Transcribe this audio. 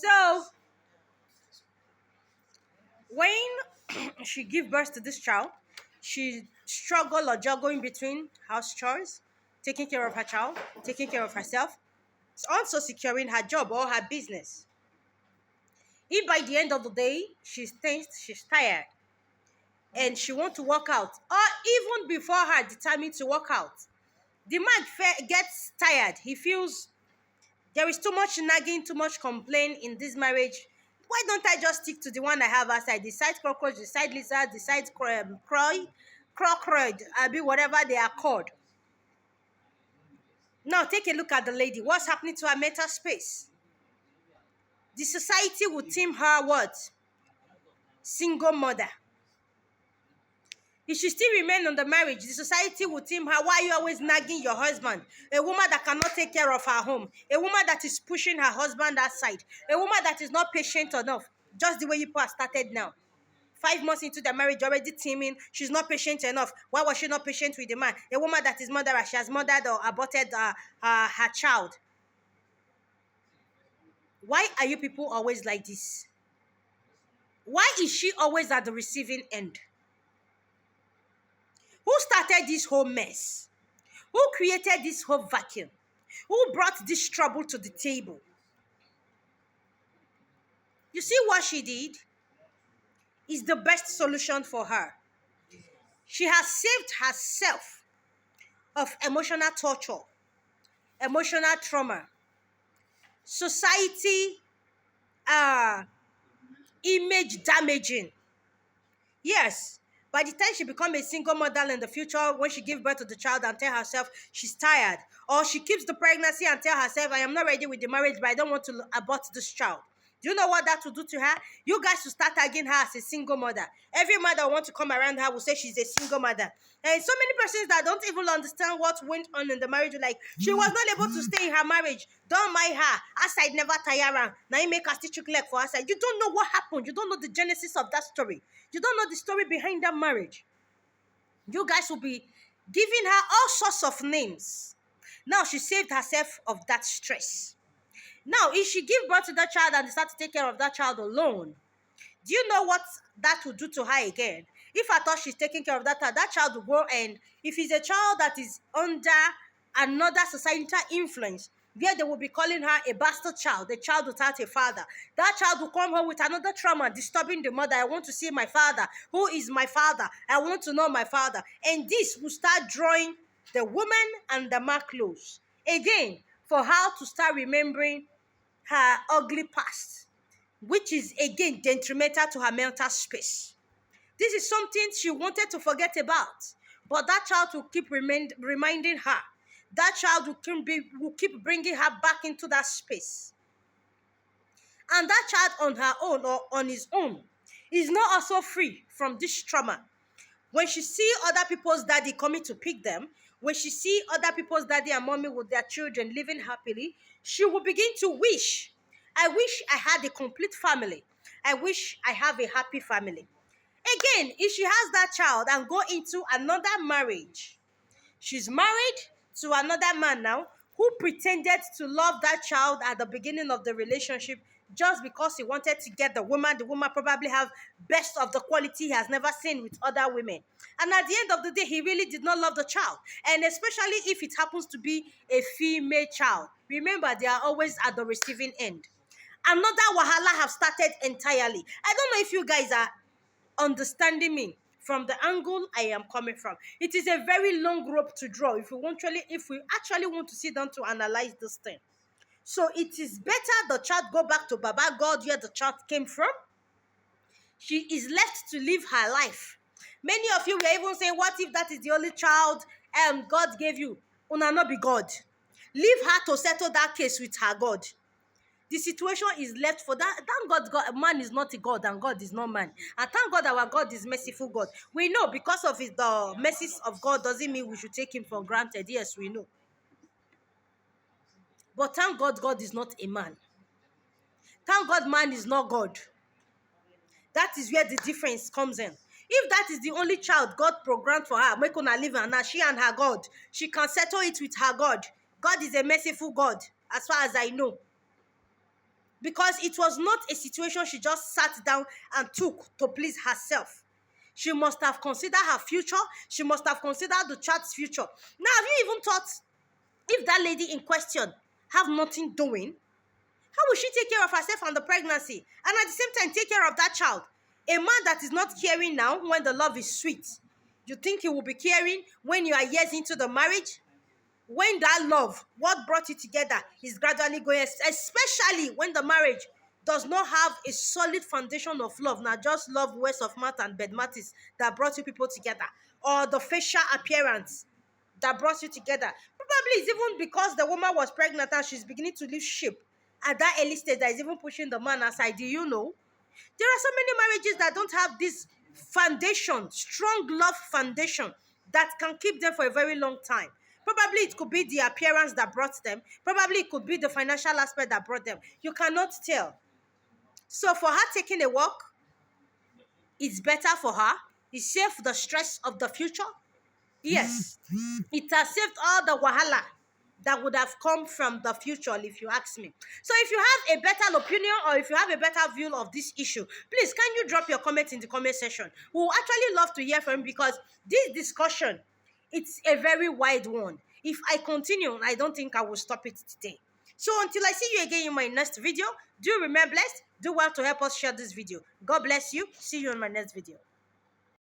So when she give birth to this child, she struggle or juggle in between house chores, taking care of her child, taking care of herself, also securing her job or her business. If by the end of the day she's tensed, she's tired, and she want to work out, or even before her determined to work out, the man gets tired. He feels there is too much nagging, too much complaint in this marriage. Why don't I just stick to the one I have outside? The side cockroach, the side lizard, the side crocroid, be whatever they are called. Now take a look at the lady. What's happening to her mental space? The society will term her what? Single mother. If she still remain on the marriage, the society will term her, why are you always nagging your husband? A woman that cannot take care of her home. A woman that is pushing her husband aside. A woman that is not patient enough. Just the way you have started now. 5 months into the marriage, already teaming. She's not patient enough. Why was she not patient with the man? A woman that is murderous. She has murdered or aborted her child. Why are you people always like this? Why is she always at the receiving end? Who started this whole mess? Who created this whole vacuum? Who brought this trouble to the table? You see what she did is the best solution for her. She has saved herself of emotional torture, emotional trauma, society image damaging. Yes, by the time she becomes a single mother in the future, when she gives birth to the child and tell herself she's tired, or she keeps the pregnancy and tell herself, I am not ready with the marriage, but I don't want to abort this child. Do you know what that will do to her? You guys will start tagging her as a single mother. Every mother who wants to come around her will say she's a single mother. And so many persons that don't even understand what went on in the marriage, like, she was not able to stay in her marriage. Don't mind her. Aside never tire her. Now you make her stitch leg for aside. You don't know what happened. You don't know the genesis of that story. You don't know the story behind that marriage. You guys will be giving her all sorts of names. Now she saved herself of that stress. Now, if she give birth to that child and start to take care of that child alone, do you know what that will do to her again? If I thought she's taking care of that child will go, and if it's a child that is under another societal influence, where they will be calling her a bastard child, a child without a father. That child will come home with another trauma, disturbing the mother. I want to see my father. Who is my father? I want to know my father. And this will start drawing the woman and the man close. Again, for her to start remembering her ugly past, which is again detrimental to her mental space. This is something she wanted to forget about, but that child will keep reminding her. That child will keep bringing her back into that space. And that child on her own or on his own is not also free from this trauma. When she see other people's daddy coming to pick them, when she see other people's daddy and mommy with their children living happily, she will begin to wish, I wish I had a complete family. I wish I have a happy family. Again, if she has that child and go into another marriage, she's married to another man now who pretended to love that child at the beginning of the relationship just because he wanted to get the woman. The woman probably have best of the quality he has never seen with other women. And at the end of the day, he really did not love the child. And especially if it happens to be a female child. Remember, they are always at the receiving end. Another wahala have started entirely. I don't know if you guys are understanding me from the angle I am coming from. It is a very long rope to draw if we actually want to sit down to analyze this thing. So it is better the child go back to Baba God where the child came from. She is left to live her life. Many of you were even saying, what if that is the only child God gave you? Una no be God. Leave her to settle that case with her God. The situation is left for that. Thank God, man is not a God and God is not man. And thank God our God is merciful God. We know because of the mercies of God doesn't mean we should take him for granted. Yes, we know. But thank God, God is not a man. Thank God, man is not God. That is where the difference comes in. If that is the only child God programmed for her, make una live and now she and her God, she can settle it with her God. God is a merciful God, as far as I know. because it was not a situation she just sat down and took to please herself. She must have considered her future. She must have considered the child's future. Now, have you even thought, if that lady in question have nothing doing, how will she take care of herself and the pregnancy, and at the same time take care of that child? A man that is not caring now when the love is sweet, you think he will be caring when you are years into the marriage? When that love, what brought you together, is gradually going, especially when the marriage does not have a solid foundation of love, not just love, words of mouth and bed matters that brought you people together, or the facial appearance that brought you together. Probably it's even because the woman was pregnant and she's beginning to leave sheep at that early stage that is even pushing the man aside. Do you know? There are so many marriages that don't have this foundation, strong love foundation that can keep them for a very long time. Probably it could be the appearance that brought them. Probably it could be the financial aspect that brought them. You cannot tell. So for her taking a walk, it's better for her. It saved the stress of the future. Yes, it has saved all the wahala that would have come from the future, if you ask me. So if you have a better opinion, or if you have a better view of this issue, please can you drop your comment in the comment section. We will actually love to hear from you, because this discussion, it's a very wide one. If I continue, I don't think I will stop it today. So until I see you again in my next video, do remain blessed. Do well to help us share this video. God bless you. See you in my next video.